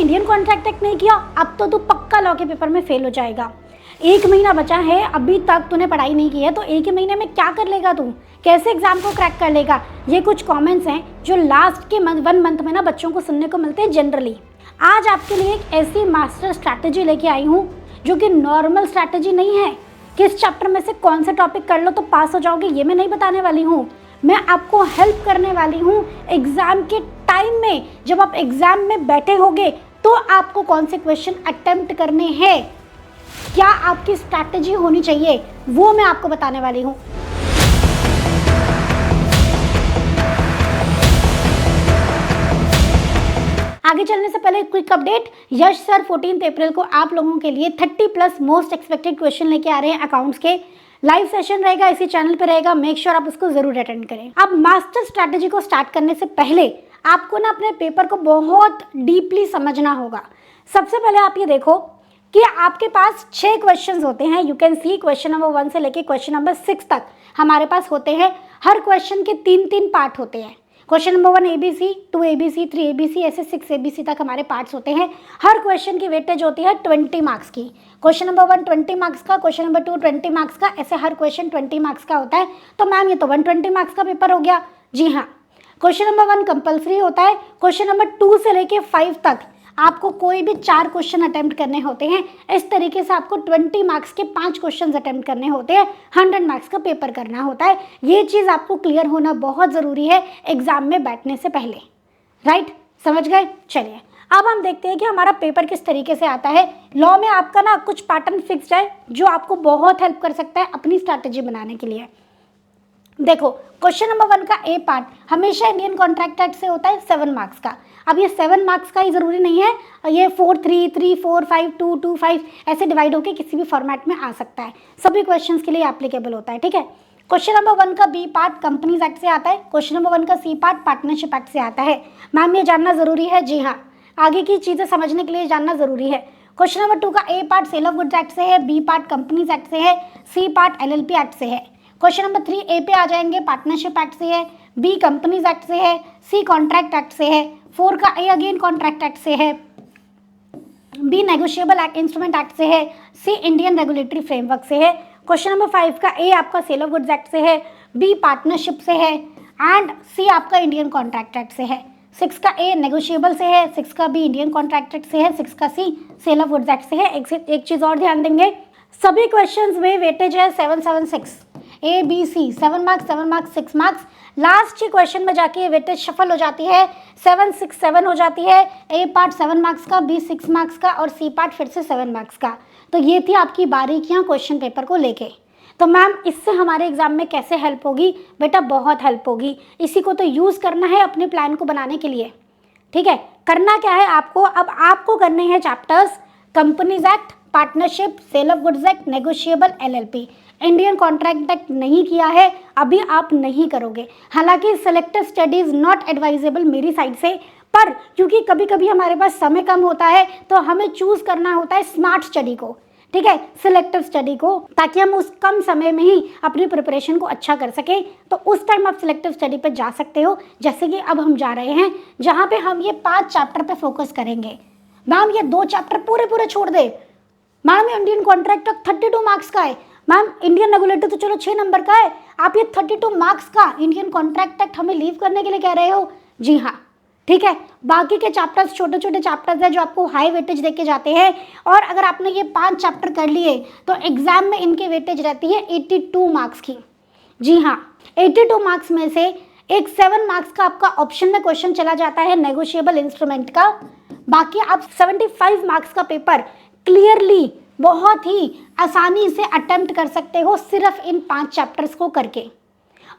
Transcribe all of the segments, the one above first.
Indian contract act नहीं किया, अब तो तू पक्का लॉ के पेपर में फेल हो जाएगा। 1 महीना बचा है, अभी तक तूने पढ़ाई नहीं की है, तो 1 ही महीने में क्या कर लेगा तू, कैसे एग्जाम को क्रैक कर लेगा। ये कुछ कमेंट्स हैं जो लास्ट के 1 मंथ में ना बच्चों को सुनने को मिलते हैं जनरली। आज आपके लिए एक ऐसी मास्टर स्ट्रैटेजी लेके आई हूँ जो कि नॉर्मल स्ट्रैटेजी नहीं है। किस चैप्टर में से कौन सा टॉपिक कर लो तो पास हो जाओगे ये मैं नहीं बताने वाली हूँ। मैं आपको हेल्प करने वाली हूँ एग्जाम के टाइम में, जब आप एग्जाम में बैठे होगे तो आपको कौन से क्वेश्चन अटेम्प्ट करने हैं, क्या आपकी स्ट्रैटेजी होनी चाहिए, वो मैं आपको बताने वाली हूँ। आगे चलने से पहले क्विक अपडेट, यश सर 14 अप्रैल को आप लोगों के लिए 30+ मोस्ट एक्सपेक्टेड क्वेश्चन लेके आ रहे हैं अकाउंट्स के। लाइव सेशन रहेगा, इसी चैनल पे रहेगा, मेक श्योर आप उसको जरूर अटेंड करें। अब मास्टर स्ट्रैटेजी को स्टार्ट करने से पहले आपको ना अपने पेपर को बहुत डीपली समझना होगा। सबसे पहले आप ये देखो कि आपके पास 6 क्वेश्चंस होते हैं। You can see question number 1 से लेके क्वेश्चन नंबर 6 तक हमारे पास होते हैं। हर क्वेश्चन के 3-3 पार्ट होते हैं। Question number 1 ABC, 2 ABC, 3 ABC, ऐसे 6 ABC तक हमारे पार्ट्स होते हैं। हर क्वेश्चन की वेटेज होती है 20 मार्क्स की। क्वेश्चन नंबर 1 20 मार्क्स का, क्वेश्चन नंबर 2 20 मार्क्स का, ऐसे हर क्वेश्चन 20 मार्क्स का होता है। तो मैम ये तो 120 मार्क्स का पेपर हो गया। जी हाँ, क्वेश्चन नंबर 1 कंपल्सरी होता है। क्वेश्चन नंबर 2 से लेके 5 तक आपको कोई भी 4 क्वेश्चन अटेम्प्ट करने होते हैं। इस तरीके से आपको 20 मार्क्स के 5 क्वेश्चन अटेम्प्ट करने होते हैं। 100 मार्क्स का पेपर करना होता है। ये चीज़ आपको क्लियर होना बहुत ज़रूरी है एग्जाम में बैठने से पहले। राइट, समझ गए? चलिए अब हम देखते हैं कि हमारा पेपर किस तरीके से आता है। लॉ में आपका ना कुछ पैटर्न फिक्स्ड है जो आपको बहुत हेल्प कर सकता है अपनी स्ट्रैटेजी बनाने के लिए। देखो, क्वेश्चन नंबर 1 का ए पार्ट हमेशा इंडियन कॉन्ट्रैक्ट एक्ट से होता है 7 मार्क्स का। अब ये 7 मार्क्स का ही ज़रूरी नहीं है, ये 4 3 3 4 5 2 2 5 ऐसे डिवाइड होकर किसी भी फॉर्मेट में आ सकता है। सभी क्वेश्चंस के लिए एप्लीकेबल होता है। ठीक है, क्वेश्चन नंबर 1 का बी पार्ट कंपनीज एक्ट से आता है। क्वेश्चन नंबर 1 का सी पार्ट पार्टनरशिप एक्ट से आता है। मैम ये जानना ज़रूरी है? जी हाँ, आगे की चीज़ें समझने के लिए जानना ज़रूरी है। क्वेश्चन नंबर 2 का A part sale of goods act से है, बी पार्ट कंपनीज एक्ट से है, सी पार्ट LLP एक्ट से है। क्वेश्चन नंबर 3 ए पे आ जाएंगे, पार्टनरशिप एक्ट से है, बी कंपनीज एक्ट से है, सी कॉन्ट्रैक्ट एक्ट से है। 4 का ए अगेन कॉन्ट्रैक्ट एक्ट से है, B negotiable act instrument act से है, सी इंडियन रेगुलेटरी फ्रेमवर्क से है। क्वेश्चन नंबर 5 का ए आपका सेल ऑफ गुड्स एक्ट से है, बी पार्टनरशिप से है एंड सी आपका इंडियन कॉन्ट्रैक्ट एक्ट से है। 6 का ए नेगोशिएबल से है, 6 का बी इंडियन कॉन्ट्रैक्ट एक्ट से है, 6 का सी सेल ऑफ गुड्स एक्ट से है। एक चीज़ और ध्यान देंगे, सभी क्वेश्चंस में वेटेज है 7-7-6, A B C 7 marks 7 marks 6 marks. Last के क्वेश्चन में जाके वेटेज शफल हो जाती है, 7-6-7 हो जाती है। A पार्ट 7 मार्क्स का, B 6 मार्क्स का और C पार्ट फिर से 7 मार्क्स का। तो ये थी आपकी बारीकियाँ क्वेश्चन पेपर को लेके। तो मैम इससे हमारे एग्जाम में कैसे हेल्प होगी? बेटा बहुत हेल्प होगी। इसी को तो यूज़ करना है अपने प्लान को बनाने के लिए। ठीक है, करना क्या है आपको? अब आपको करने हैं chapters companies act, partnership, sale of goods act, negotiable, LLP। Indian contract act नहीं किया है, अभी आप नहीं करोगे। हालांकि सेलेक्टिव स्टडीज नॉट एडवाइजेबल मेरी साइड से, पर क्योंकि कभी कभी हमारे पास समय कम होता है तो हमें चूज करना होता है स्मार्ट स्टडी को। ठीक है, सिलेक्टिव स्टडी को, ताकि हम उस कम समय में ही अपनी प्रिपरेशन को अच्छा कर सकें। तो उस टाइम आप सिलेक्टिव स्टडी पे जा सकते हो, जैसे कि अब हम जा रहे हैं जहाँ पे हम ये 5 चैप्टर पे फोकस करेंगे। मैम ये 2 चैप्टर पूरे छोड़ दे, मैम इंडियन कॉन्ट्रैक्ट 32 मार्क्स का है, मैम इंडियन रेगुलेटर तो चलो 6 नंबर का है, आप ये 32 मार्क्स का इंडियन कॉन्ट्रैक्ट एक्ट हमें लीव करने के लिए कह रहे हो? जी हाँ, ठीक है। बाकी के चैप्टर्स छोटे छोटे चैप्टर्स हैं जो आपको हाई वेटेज देके जाते हैं, और अगर आपने ये 5 चैप्टर कर लिए तो एग्जाम में इनकी वेटेज रहती है 82 मार्क्स की। जी हाँ, 82 मार्क्स में से एक 7 मार्क्स का आपका ऑप्शन में क्वेश्चन चला जाता है नेगोशिएबल इंस्ट्रूमेंट का। बाकी आप 75 मार्क्स का पेपर क्लियरली बहुत ही आसानी से अटेम्प्ट कर सकते हो सिर्फ इन 5 चैप्टर्स को करके,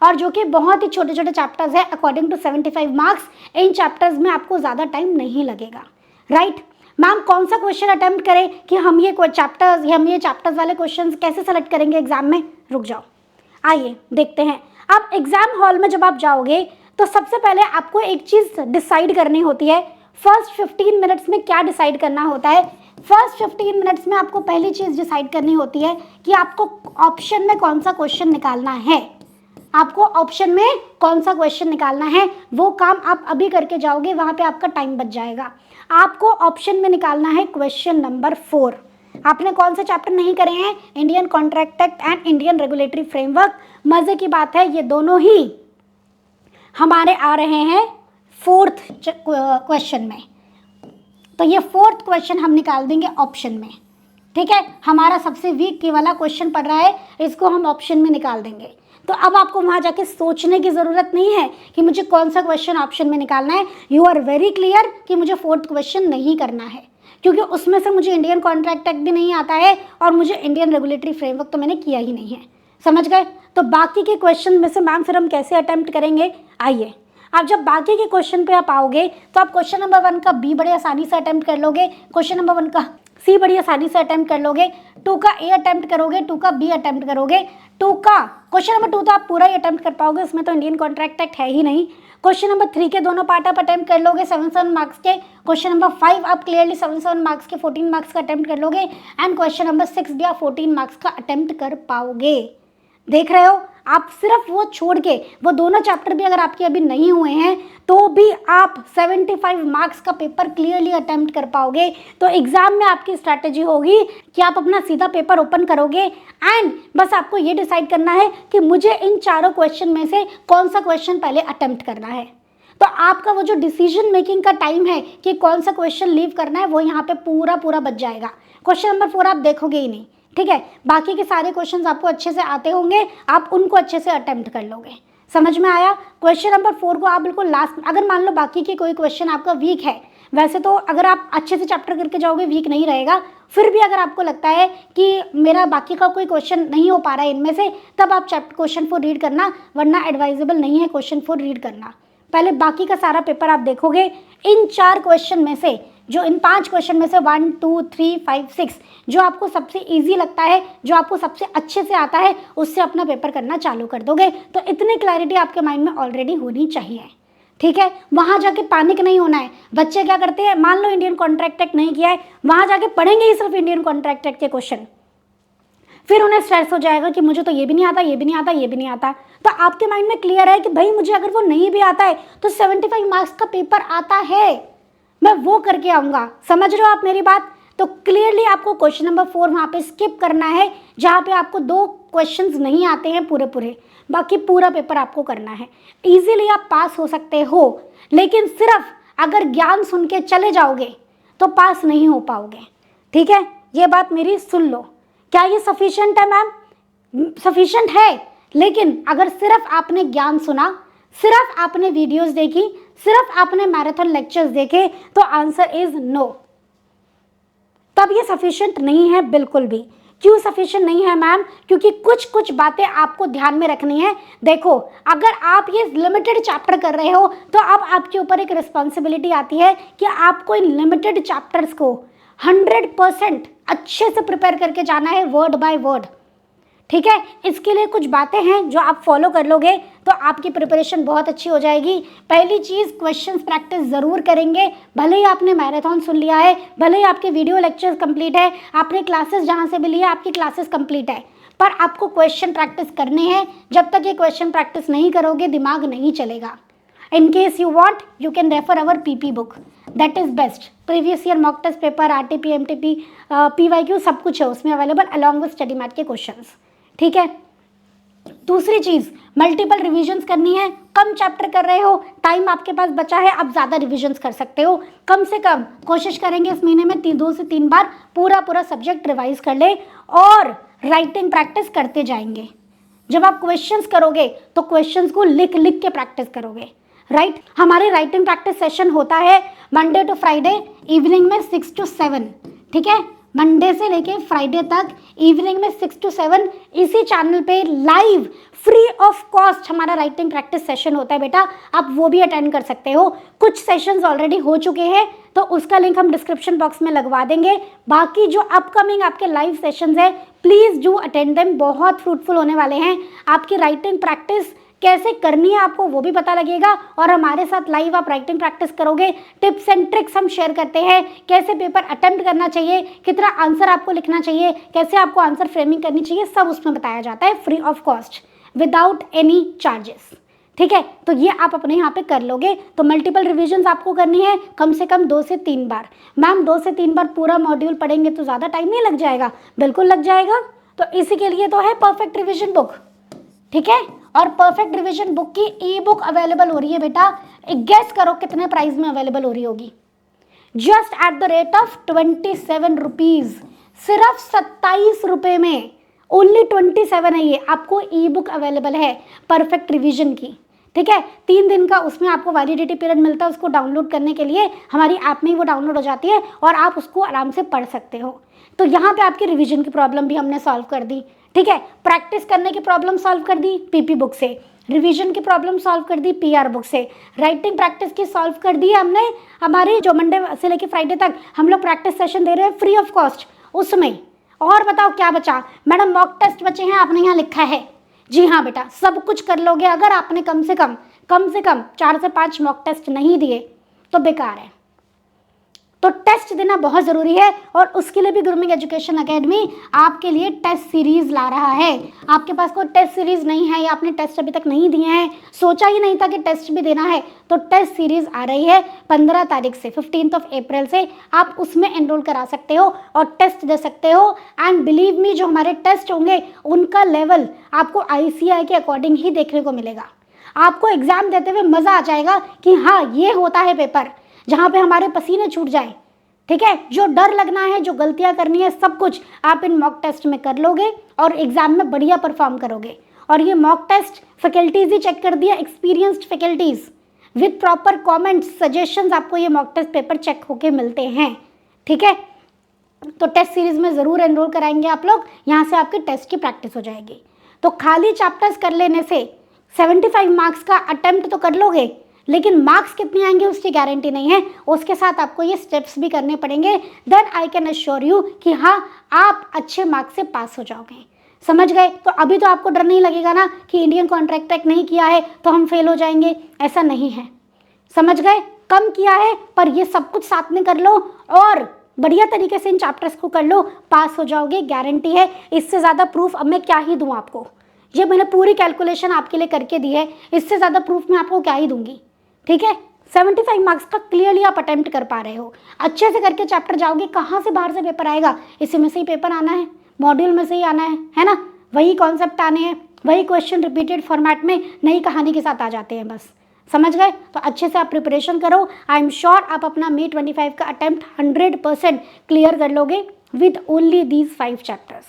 और जो कि बहुत ही छोटे छोटे चैप्टर्स है। According to 75 marks in chapters में आपको ज़्यादा टाइम नहीं लगेगा। राइट मैम, कौन सा क्वेश्चन अटेम्प्ट करें कि हम ये चैप्टर्स वाले क्वेश्चन कैसे सेलेक्ट करेंगे एग्जाम में? रुक जाओ, आइए देखते हैं। अब एग्जाम हॉल में जब आप जाओगे तो सबसे पहले आपको एक चीज़ डिसाइड करनी होती है। फर्स्ट 15 मिनट्स में क्या डिसाइड करना होता है? फर्स्ट 15 मिनट्स में आपको पहली चीज़ डिसाइड करनी होती है कि आपको ऑप्शन में कौन सा क्वेश्चन निकालना है। आपको ऑप्शन में कौन सा क्वेश्चन निकालना है, वो काम आप अभी करके जाओगे, वहां पे आपका टाइम बच जाएगा। आपको ऑप्शन में निकालना है क्वेश्चन नंबर 4। आपने कौन से चैप्टर नहीं करे हैं? Indian contract act and Indian regulatory framework. मजे की बात है, ये दोनों ही हमारे आ रहे हैं 4th क्वेश्चन में, तो ये 4th क्वेश्चन हम निकाल देंगे ऑप्शन में। ठीक है, हमारा सबसे वीक की वाला क्वेश्चन पड़ रहा है, इसको हम ऑप्शन में निकाल देंगे। तो अब आपको वहां जाके सोचने की जरूरत नहीं है कि मुझे कौन सा क्वेश्चन ऑप्शन में निकालना है। यू आर वेरी क्लियर कि मुझे 4th क्वेश्चन नहीं करना है, क्योंकि उसमें से मुझे इंडियन कॉन्ट्रैक्ट एक्ट भी नहीं आता है और मुझे इंडियन रेगुलेटरी फ्रेमवर्क तो मैंने किया ही नहीं है। समझ गए? तो बाकी के क्वेश्चन में से मैम फिर हम कैसे अटेम्प्ट करेंगे? आइए, आप जब बाकी के क्वेश्चन पे आप आओगे तो आप क्वेश्चन नंबर 1 का बी बड़े आसानी से अटेम्प्ट कर लोगे, क्वेश्चन नंबर 1 का सी बड़ी आसानी से अटेम्प्ट कर लोगे, 2 का ए अटेम्प्ट करोगे, 2 का बी अटेम्प्ट करोगे, 2 का क्वेश्चन नंबर 2 तो आप पूरा ही अटेम्प्ट कर पाओगे, उसमें तो इंडियन कॉन्ट्रैक्ट एक्ट है ही नहीं। क्वेश्चन नंबर 3 के दोनों पार्ट आप अटेम्प्ट कर लोगे 7 मार्क्स के। क्वेश्चन नंबर 5 आप क्लियरली 7 मार्क्स के 14 मार्क्स का अटेम्प्ट कर लोगे, एंड क्वेश्चन नंबर 6 भी आप 14 मार्क्स का अटेम्प्ट कर पाओगे। देख रहे हो, आप सिर्फ वो छोड़ के वो दोनों चैप्टर भी अगर आपके अभी नहीं हुए हैं तो भी आप 75 मार्क्स का पेपर क्लियरली अटेम्प्ट कर पाओगे। तो एग्जाम में आपकी स्ट्रैटेजी होगी कि आप अपना सीधा पेपर ओपन करोगे एंड बस आपको ये डिसाइड करना है कि मुझे इन चारों क्वेश्चन में से कौन सा क्वेश्चन पहले अटेम्प्ट करना है। तो आपका वो जो डिसीजन मेकिंग का टाइम है कि कौन सा क्वेश्चन लीव करना है, वो यहाँ पे पूरा बच जाएगा। क्वेश्चन नंबर 4 आप देखोगे ही नहीं। ठीक है, बाकी के सारे क्वेश्चंस आपको अच्छे से आते होंगे, आप उनको अच्छे से अटेम्प्ट कर लोगे। समझ में आया? क्वेश्चन नंबर 4 को आप बिल्कुल लास्ट, अगर मान लो बाकी के कोई क्वेश्चन आपका वीक है, वैसे तो अगर आप अच्छे से चैप्टर करके जाओगे वीक नहीं रहेगा, फिर भी अगर आपको लगता है कि मेरा बाकी का कोई क्वेश्चन नहीं हो पा रहा है इनमें से, तब आप क्वेश्चन 4 रीड करना, वरना एडवाइजेबल नहीं है क्वेश्चन 4 रीड करना। पहले बाकी का सारा पेपर आप देखोगे, इन 4 क्वेश्चन में से, जो इन 5 क्वेश्चन में से 1 2 3 5 6 जो आपको सबसे इजी लगता है, जो आपको सबसे अच्छे से आता है, उससे अपना पेपर करना चालू कर दोगे। तो इतनी क्लैरिटी आपके माइंड में ऑलरेडी होनी चाहिए। ठीक है, वहां जाके पैनिक नहीं होना है। बच्चे क्या करते हैं, मान लो इंडियन कॉन्ट्रैक्ट एक्ट नहीं किया है, वहां जाके पढ़ेंगे ही सिर्फ इंडियन कॉन्ट्रैक्ट एक्ट के क्वेश्चन, फिर उन्हें स्ट्रेस हो जाएगा कि मुझे तो ये भी नहीं आता, ये भी नहीं आता, ये भी नहीं आता। तो आपके माइंड में क्लियर है कि भाई मुझे अगर वो नहीं भी आता है तो 75 मार्क्स का पेपर आता है, मैं वो करके आऊँगा। समझ रहे हो आप मेरी बात? तो क्लियरली आपको क्वेश्चन नंबर 4 वहाँ पे स्किप करना है, जहाँ पे आपको 2 क्वेश्चंस नहीं आते हैं पूरे, बाकी पूरा पेपर आपको करना है। इजीली आप पास हो सकते हो, लेकिन सिर्फ अगर ज्ञान सुन के चले जाओगे तो पास नहीं हो पाओगे। ठीक है, ये बात मेरी सुन लो। क्या ये सफिशिएंट है मैम? सफिशिएंट है, लेकिन अगर सिर्फ आपने ज्ञान सुना, सिर्फ आपने वीडियोस देखी, सिर्फ आपने मैराथन लेक्चर्स देखे, तो आंसर इज नो। तब ये सफिशिएंट नहीं है बिल्कुल भी। क्यों सफिशिएंट नहीं है मैम? क्योंकि कुछ बातें आपको ध्यान में रखनी है। देखो, अगर आप ये लिमिटेड चैप्टर कर रहे हो तो अब आपके ऊपर एक रिस्पॉन्सिबिलिटी आती है कि आपको इन लिमिटेड चैप्टर्स को 100% अच्छे से प्रिपेयर करके जाना है, वर्ड बाय वर्ड। ठीक है, इसके लिए कुछ बातें हैं जो आप फॉलो कर लोगे तो आपकी प्रिपरेशन बहुत अच्छी हो जाएगी। पहली चीज़, क्वेश्चंस प्रैक्टिस ज़रूर करेंगे। भले ही आपने मैराथन सुन लिया है, भले ही आपके वीडियो लेक्चर्स कंप्लीट है, आपने क्लासेस जहाँ से भी लिया आपकी क्लासेस कंप्लीट है, पर आपको क्वेश्चन प्रैक्टिस करने हैं। जब तक ये क्वेश्चन प्रैक्टिस नहीं करोगे दिमाग नहीं चलेगा। In case you want, you can refer our PP book. That is best. Previous year mock test paper, RTP, MTP, PYQ सब कुछ है उसमें available along with study mat के क्वेश्चंस। ठीक है, दूसरी चीज़, मल्टीपल रिविजन्स करनी है। कम चैप्टर कर रहे हो, टाइम आपके पास बचा है, आप ज़्यादा रिविजन्स कर सकते हो। कम से कम कोशिश करेंगे इस महीने में 2 से 3 बार पूरा सब्जेक्ट रिवाइज कर ले और राइटिंग प्रैक्टिस करते जाएंगे। जब आप क्वेश्चंस करोगे तो क्वेश्चंस को लिख के प्रैक्टिस करोगे। राइट, हमारे राइटिंग प्रैक्टिस सेशन होता है मंडे टू फ्राइडे इवनिंग में 6 to 7। ठीक है, मंडे से लेके फ्राइडे तक इवनिंग में 6 to 7 इसी चैनल पे लाइव फ्री ऑफ कॉस्ट हमारा राइटिंग प्रैक्टिस सेशन होता है बेटा। आप वो भी अटेंड कर सकते हो। कुछ सेशंस ऑलरेडी हो चुके हैं तो उसका लिंक हम डिस्क्रिप्शन बॉक्स में लगवा देंगे। बाकी जो अपकमिंग आपके लाइव सेशंस है, प्लीज़ डू अटेंड देम, बहुत फ्रूटफुल होने वाले हैं। आपकी राइटिंग प्रैक्टिस कैसे करनी है आपको वो भी पता लगेगा, और हमारे साथ लाइव आप राइटिंग प्रैक्टिस करोगे। टिप्स एंड ट्रिक्स हम शेयर करते हैं, कैसे पेपर अटेम्प्ट करना चाहिए, कितना आंसर आपको लिखना चाहिए, कैसे आपको आंसर फ्रेमिंग करनी चाहिए, सब उसमें बताया जाता है free of cost. Without any charges. ठीक है, तो ये आप अपने यहाँ पे कर लोगे। तो मल्टीपल रिविजन्स आपको करनी है कम से कम 2 से 3 बार। मैम 2 से 3 बार पूरा मॉड्यूल पढ़ेंगे तो ज़्यादा टाइम नहीं लग जाएगा? बिल्कुल लग जाएगा। तो इसी के लिए तो है परफेक्ट रिविजन बुक। ठीक है, और परफेक्ट रिविजन बुक की ई बुक अवेलेबल हो रही है बेटा, एक गेस करो कितने प्राइस में अवेलेबल हो रही होगी? Just at the rate of 27 rupees, सिर्फ 27 रुपये में, ओनली 27 है ये आपको ई बुक अवेलेबल है परफेक्ट रिविजन की। ठीक है, 3 दिन का उसमें आपको वैलिडिटी पीरियड मिलता है। उसको डाउनलोड करने के लिए हमारी ऐप में ही वो डाउनलोड हो जाती है और आप उसको आराम से पढ़ सकते हो। तो यहाँ पे आपकी रिवीजन की प्रॉब्लम भी हमने सॉल्व कर दी। ठीक है, प्रैक्टिस करने की प्रॉब्लम सॉल्व कर दी पीपी बुक से, रिवीजन की प्रॉब्लम सॉल्व कर दी पीआर बुक से, राइटिंग प्रैक्टिस की सॉल्व कर दी हमने। हमारी जो मंडे से लेकर फ्राइडे तक हम लोग प्रैक्टिस सेशन दे रहे हैं फ्री ऑफ कॉस्ट, उसमें। और बताओ क्या बचा? मैडम मॉक टेस्ट बचे हैं, आपने यहाँ लिखा है। जी हाँ बेटा, सब कुछ कर लोगे अगर आपने कम से कम 4 से 5 मॉक टेस्ट नहीं दिए तो बेकार है। तो टेस्ट देना बहुत ज़रूरी है और उसके लिए भी ग्रूमिंग एजुकेशन एकेडमी आपके लिए टेस्ट सीरीज़ ला रहा है। आपके पास कोई टेस्ट सीरीज़ नहीं है या आपने टेस्ट अभी तक नहीं दिए हैं, सोचा ही नहीं था कि टेस्ट भी देना है, तो टेस्ट सीरीज़ आ रही है 15 तारीख से, 15 अप्रैल से आप उसमें एनरोल करा सकते हो और टेस्ट दे सकते हो। एंड बिलीव मी, जो हमारे टेस्ट होंगे उनका लेवल आपको ICI के अकॉर्डिंग ही देखने को मिलेगा। आपको एग्ज़ाम देते हुए मज़ा आ जाएगा कि हाँ ये होता है पेपर जहाँ पे हमारे पसीने छूट जाए। ठीक है, जो डर लगना है, जो गलतियाँ करनी है, सब कुछ आप इन मॉक टेस्ट में कर लोगे और एग्जाम में बढ़िया परफॉर्म करोगे। और ये मॉक टेस्ट फैकल्टीज़ ही चेक कर दिया, experienced faculties with proper comments, suggestions, आपको ये मॉक टेस्ट पेपर चेक होके मिलते हैं। ठीक है, तो टेस्ट सीरीज़ में ज़रूर एनरोल कराएंगे आप लोग, यहाँ से आपके टेस्ट की प्रैक्टिस हो जाएगी। तो खाली चैप्टर्स कर लेने से 75 मार्क्स का अटेम्प्ट तो कर लोगे, लेकिन मार्क्स कितने आएंगे उसकी गारंटी नहीं है। उसके साथ आपको ये स्टेप्स भी करने पड़ेंगे। Then I can assure you कि हाँ आप अच्छे मार्क्स से पास हो जाओगे। समझ गए? तो अभी तो आपको डर नहीं लगेगा ना कि इंडियन कॉन्ट्रैक्ट एक्ट नहीं किया है तो हम फेल हो जाएंगे, ऐसा नहीं है। समझ गए? कम किया है पर ये सब कुछ साथ में कर लो और बढ़िया तरीके से इन चैप्टर्स को कर लो, पास हो जाओगे, गारंटी है। इससे ज़्यादा प्रूफ अब मैं क्या ही दूँ आपको? ये मैंने पूरी कैलकुलेशन आपके लिए करके दी है, इससे ज़्यादा प्रूफ मैं आपको क्या ही दूंगी। ठीक है, 75 मार्क्स का क्लियरली आप अटेम्प्ट कर पा रहे हो, अच्छे से करके चैप्टर जाओगे। कहाँ से बाहर से पेपर आएगा? इसी में से ही पेपर आना है, मॉड्यूल में से ही आना है ना? वही कॉन्सेप्ट आने हैं, वही क्वेश्चन रिपीटेड फॉर्मेट में नई कहानी के साथ आ जाते हैं बस। समझ गए? तो अच्छे से आप प्रिपरेशन करो। आई एम श्योर आप अपना May 25 का अटेम्प्ट 100% क्लियर कर लोगे with only these 5 chapters.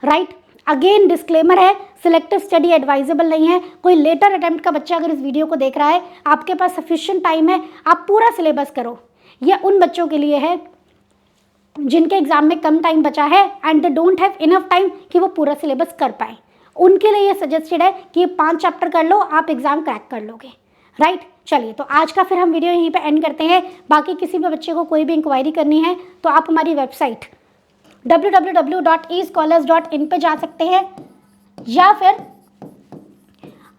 Right, again disclaimer है, सिलेक्टिव स्टडी एडवाइजेबल नहीं है। कोई लेटर अटेम्प्ट का बच्चा अगर इस वीडियो को देख रहा है, आपके पास सफिशिएंट टाइम है, आप पूरा सिलेबस करो। यह उन बच्चों के लिए है जिनके एग्जाम में कम टाइम बचा है and they don't have enough time कि वो पूरा सिलेबस कर पाए। उनके लिए ये सजेस्टेड है कि ये 5 चैप्टर कर लो, आप एग्जाम क्रैक कर लोगे। राइट, चलिए तो आज का फिर हम वीडियो यहीं पे एंड करते हैं। बाकी किसी भी बच्चे को कोई भी इंक्वायरी करनी है तो आप हमारी वेबसाइट www.escholars.in पे जा सकते हैं या फिर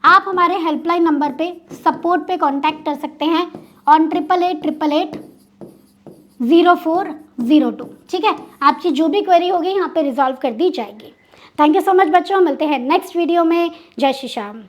आप हमारे हेल्पलाइन नंबर पे सपोर्ट पे कांटेक्ट कर सकते हैं ऑन 8888880402। ठीक है, आपकी जो भी क्वेरी होगी यहाँ पे रिजॉल्व कर दी जाएगी। थैंक यू सो मच बच्चों, मिलते हैं नेक्स्ट वीडियो में। जय श्री श्याम।